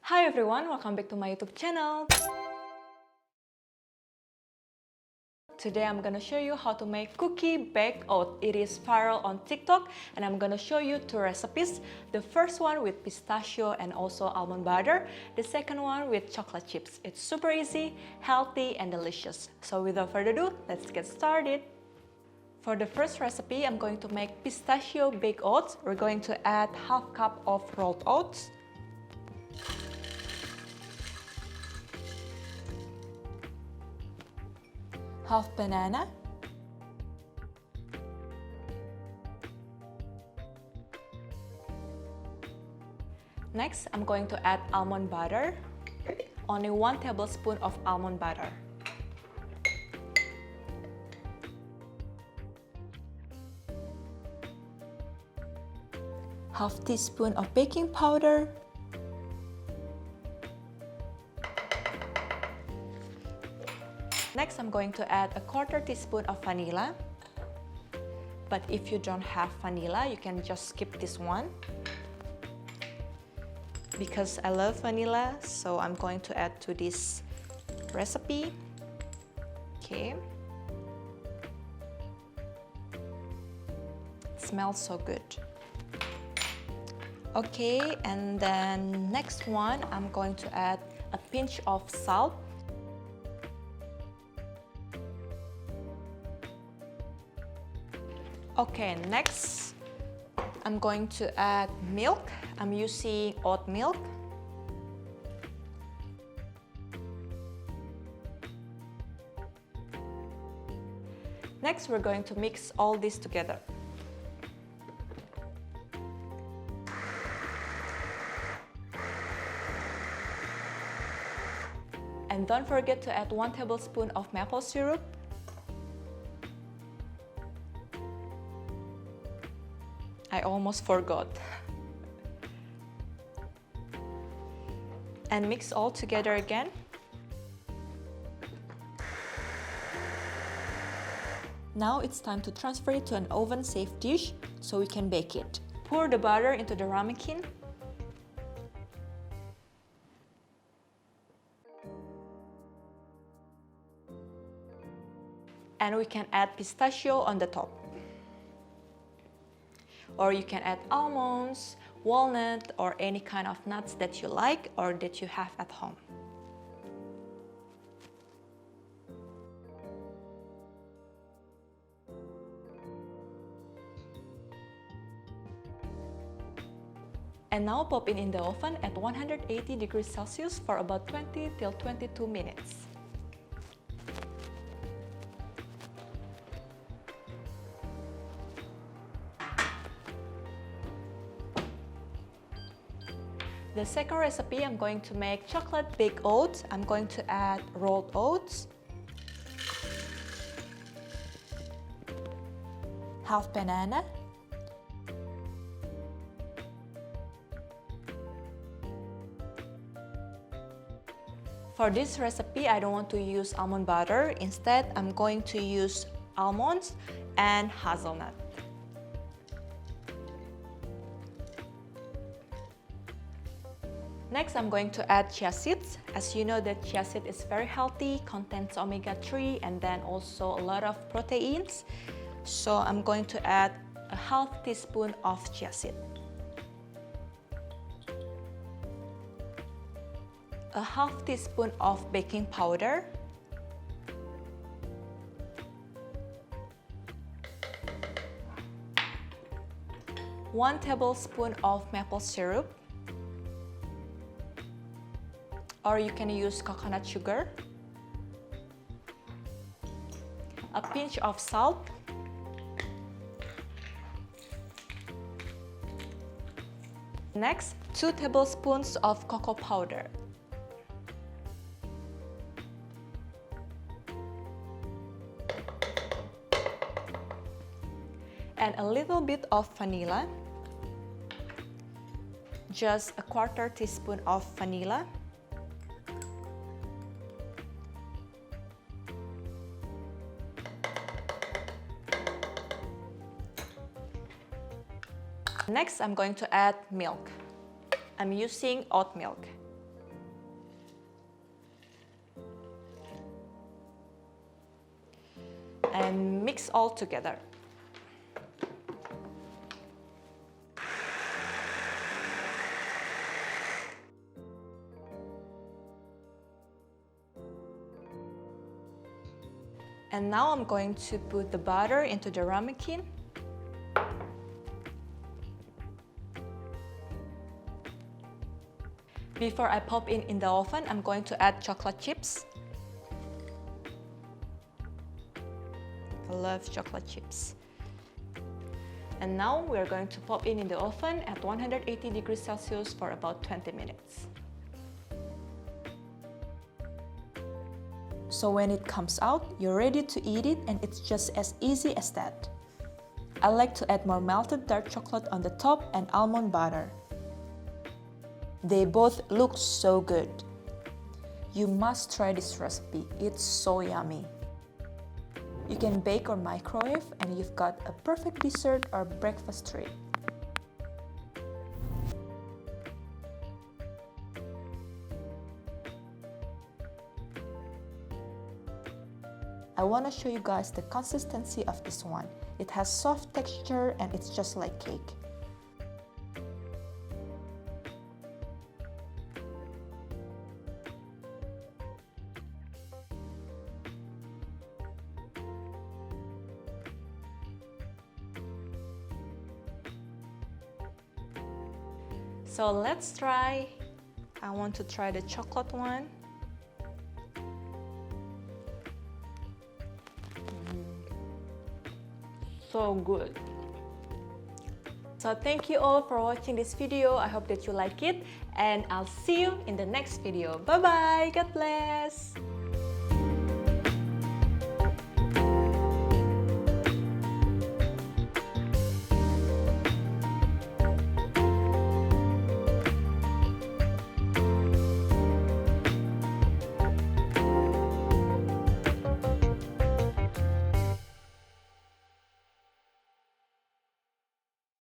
Hi everyone, welcome back to my YouTube channel. Today I'm gonna show you how to make cookie baked oat. It is viral on TikTok and I'm gonna show you two recipes. The first one with pistachio and also almond butter. The second one with chocolate chips. It's super easy, healthy and delicious. So without further ado, let's get started. For the first recipe, I'm going to make pistachio baked oats. We're going to add half cup of rolled oats, half banana, next I'm going to add almond butter, only 1 tablespoon of almond butter, half teaspoon of baking powder, next I'm going to add a 1/4 teaspoon of vanilla. But if you don't have vanilla, you can just skip this one. Because I love vanilla, so I'm going to add to this recipe. Okay. It smells so good. Okay, and then next one, I'm going to add a pinch of salt. Okay, next I'm going to add milk. I'm using oat milk. Next, we're going to mix all this together. And don't forget to add 1 tablespoon of maple syrup. I almost forgot. And mix all together again. Now it's time to transfer it to an oven-safe dish so we can bake it. Pour the butter into the ramekin. And we can add pistachio on the top. Or you can add almonds, walnut, or any kind of nuts that you like or that you have at home. And now pop it in the oven at 180 degrees Celsius for about 20 till 22 minutes. The second recipe, I'm going to make chocolate baked oats. I'm going to add rolled oats, half banana, for this recipe, I don't want to use almond butter. Instead, I'm going to use almonds and hazelnut. Next, I'm going to add chia seeds. As you know that chia seed is very healthy, contains omega-3 and then also a lot of proteins. So I'm going to add a half teaspoon of chia seed. A half teaspoon of baking powder. One tablespoon of maple syrup. Or you can use coconut sugar, a pinch of salt, next 2 tablespoons of cocoa powder, and a little bit of vanilla, just a 1/4 teaspoon of vanilla. Next, I'm going to add milk. I'm using oat milk. and mix all together. And now I'm going to put the butter into the ramekin. Before I pop it in the oven, I'm going to add chocolate chips. I love chocolate chips. And now we're going to pop it in the oven at 180 degrees Celsius for about 20 minutes. So when it comes out, you're ready to eat it, and it's just as easy as that. I like to add more melted dark chocolate on the top and almond butter. They both look so good. You must try this recipe, it's so yummy. You can bake or microwave, and you've got a perfect dessert or breakfast treat. I want to show you guys the consistency of this one. It has soft texture and it's just like cake. So let's try. I want to try the chocolate one. So good. So thank you all for watching this video. I hope that you like it, and I'll see you in the next video. Bye bye. God bless.